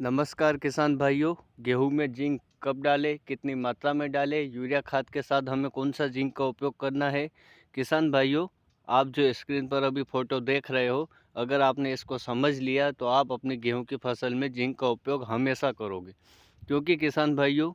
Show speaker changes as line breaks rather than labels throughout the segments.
नमस्कार किसान भाइयों। गेहूं में जिंक कब डालें, कितनी मात्रा में डालें, यूरिया खाद के साथ हमें कौन सा जिंक का उपयोग करना है। किसान भाइयों, आप जो स्क्रीन पर अभी फ़ोटो देख रहे हो, अगर आपने इसको समझ लिया तो आप अपनी गेहूं की फसल में जिंक का उपयोग हमेशा करोगे। क्योंकि किसान भाइयों,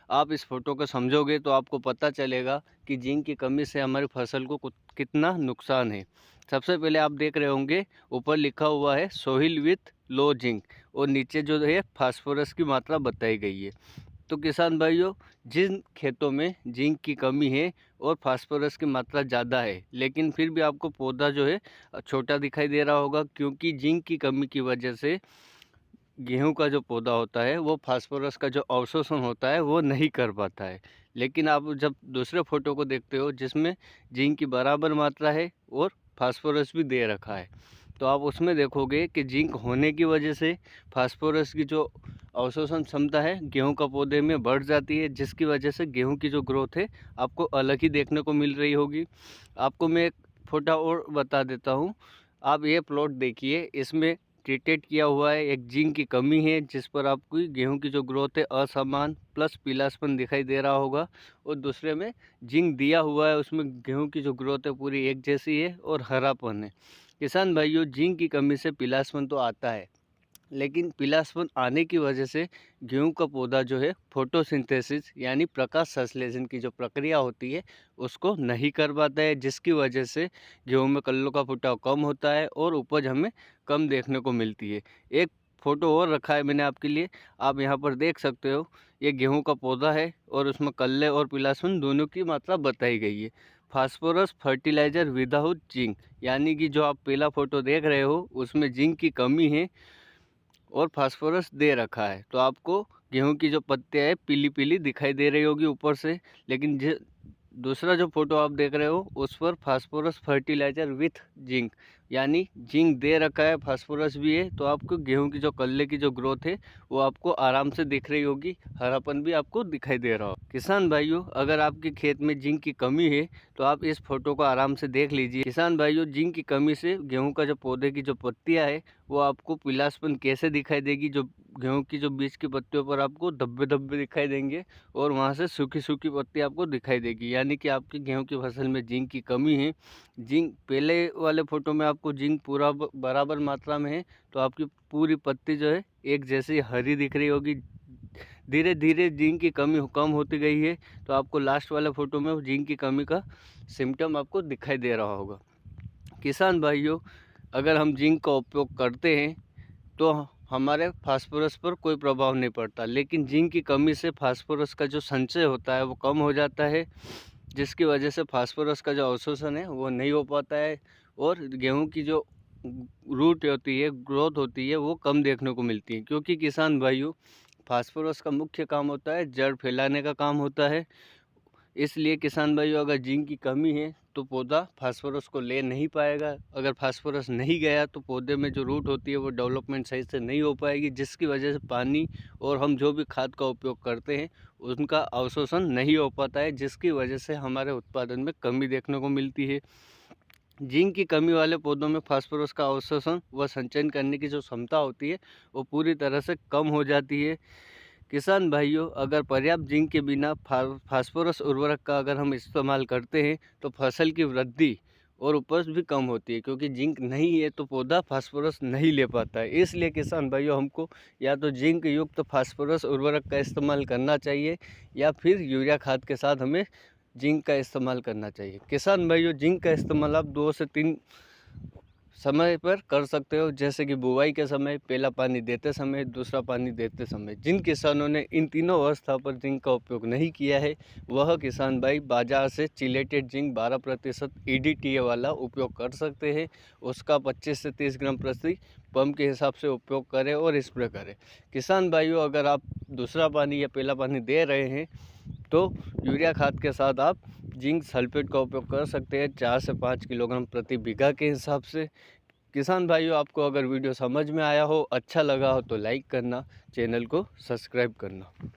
आप इस फ़ोटो को समझोगे तो आपको पता चलेगा कि जिंक की कमी से हमारी फसल को कितना नुकसान है। सबसे पहले आप देख रहे होंगे ऊपर लिखा हुआ है सोइल विथ लो जिंक, और नीचे जो है फास्फोरस की मात्रा बताई गई है। तो किसान भाइयों, जिन खेतों में जिंक की कमी है और फास्फोरस की मात्रा ज़्यादा है, लेकिन फिर भी आपको पौधा जो है छोटा दिखाई दे रहा होगा, क्योंकि जिंक की कमी की वजह से गेहूं का जो पौधा होता है वो फास्फोरस का जो अवशोषण होता है वो नहीं कर पाता है। लेकिन आप जब दूसरे फोटो को देखते हो जिसमें जिंक की बराबर मात्रा है और फास्फोरस भी दे रखा है, तो आप उसमें देखोगे कि जिंक होने की वजह से फास्फोरस की जो अवशोषण क्षमता है गेहूं का पौधे में बढ़ जाती है, जिसकी वजह से गेहूं की जो ग्रोथ है आपको अलग ही देखने को मिल रही होगी। आपको मैं एक फोटो और बता देता हूं। आप ये प्लॉट देखिए, इसमें ट्रीटेड किया हुआ है, एक जिंक की कमी है जिस पर आपको गेहूं की जो ग्रोथ है असमान प्लस पीलापन दिखाई दे रहा होगा, और दूसरे में जिंक दिया हुआ है, उसमें गेहूं की जो ग्रोथ है पूरी एक जैसी है और हरापन है। किसान भाइयों, जिंक की कमी से पीलापन तो आता है, लेकिन पीलापन आने की वजह से गेहूं का पौधा जो है फोटोसिंथेसिस यानी प्रकाश संश्लेषण की जो प्रक्रिया होती है उसको नहीं कर पाता है, जिसकी वजह से गेहूं में कल्लों का फुटाव कम होता है और उपज हमें कम देखने को मिलती है। एक फ़ोटो और रखा है मैंने आपके लिए, आप यहाँ पर देख सकते हो। ये गेहूं का पौधा है और उसमें कल्ले और पीलापन दोनों की मात्रा बताई गई है। फास्फोरस फर्टिलाइज़र विदाउट जिंक, यानी कि जो आप पहला फ़ोटो देख रहे हो उसमें जिंक की कमी है और फास्फोरस दे रखा है, तो आपको गेहूं की जो पत्तियां है पीली पीली दिखाई दे रही होगी ऊपर से। लेकिन दूसरा जो फोटो आप देख रहे हो उस पर फास्फोरस फर्टिलाइजर विथ जिंक, यानी जिंक दे रखा है, फास्फोरस भी है, तो आपको गेहूं की जो कल्ले की जो ग्रोथ है वो आपको आराम से दिख रही होगी, हरापन भी आपको दिखाई दे रहा हो। किसान भाइयों, अगर आपके खेत में जिंक की कमी है तो आप इस फोटो को आराम से देख लीजिए। किसान भाइयों, जिंक की कमी से गेहूं का जो पौधे की जो पत्तियां है वो आपको पीलापन कैसे दिखाई देगी, जो गेहूं की जो बीच की पत्तियों पर आपको धब्बे धब्बे दिखाई देंगे और वहां से सूखी सूखी पत्ती आपको दिखाई देगी, यानी कि आपकी गेहूं की फसल में जिंक की कमी है। जिंक पहले वाले फोटो में आपको जिंक पूरा बराबर मात्रा में है, तो आपकी पूरी पत्ती जो है एक जैसी हरी दिख रही होगी। धीरे धीरे जिंक की कमी कम होती गई है, तो आपको लास्ट वाले फोटो में जिंक की कमी का सिम्टम आपको दिखाई दे रहा होगा। किसान भाइयों, अगर हम जिंक का उपयोग करते हैं तो हमारे फास्फोरस पर कोई प्रभाव नहीं पड़ता, लेकिन जिंक की कमी से फास्फोरस का जो संचय होता है वो कम हो जाता है, जिसकी वजह से फास्फोरस का जो अवशोषण है वो नहीं हो पाता है और गेहूं की जो रूट होती है, ग्रोथ होती है, वो कम देखने को मिलती है। क्योंकि किसान भाइयों, फास्फोरस का मुख्य काम होता है जड़ फैलाने का काम होता है। इसलिए किसान भाइयों, अगर जिंक की कमी है तो पौधा फास्फोरस को ले नहीं पाएगा। अगर फास्फोरस नहीं गया तो पौधे में जो रूट होती है वो डेवलपमेंट सही से नहीं हो पाएगी, जिसकी वजह से पानी और हम जो भी खाद का उपयोग करते हैं उनका अवशोषण नहीं हो पाता है, जिसकी वजह से हमारे उत्पादन में कमी देखने को मिलती है। जिंक की कमी वाले पौधों में फास्फोरस का अवशोषण व संचयन करने की जो क्षमता होती है वो पूरी तरह से कम हो जाती है। किसान भाइयों, अगर पर्याप्त जिंक के बिना फास्फोरस उर्वरक का अगर हम इस्तेमाल करते हैं तो फसल की वृद्धि और उपज भी कम होती है, क्योंकि जिंक नहीं है तो पौधा फास्फोरस नहीं ले पाता है। इसलिए किसान भाइयों, हमको या तो जिंक युक्त फास्फोरस उर्वरक का इस्तेमाल करना चाहिए या फिर यूरिया खाद के साथ हमें जिंक का इस्तेमाल करना चाहिए। किसान भाइयों, जिंक का इस्तेमाल आप 2 से 3 समय पर कर सकते हो, जैसे कि बुवाई के समय, पहला पानी देते समय, दूसरा पानी देते समय। जिन किसानों ने इन तीनों अवस्था पर जिंक का उपयोग नहीं किया है वह किसान भाई बाजार से चिलेटेड जिंक 12% EDTA वाला उपयोग कर सकते हैं। उसका 25 से 30 ग्राम प्रति पंप के हिसाब से उपयोग करें और स्प्रे करें। किसान भाइयों, अगर आप दूसरा पानी या पहला पानी दे रहे हैं तो यूरिया खाद के साथ आप जिंक सल्फेट का उपयोग कर सकते हैं 4 से 5 किलोग्राम प्रति बीघा के हिसाब से। किसान भाइयों, आपको अगर वीडियो समझ में आया हो, अच्छा लगा हो तो लाइक करना, चैनल को सब्सक्राइब करना।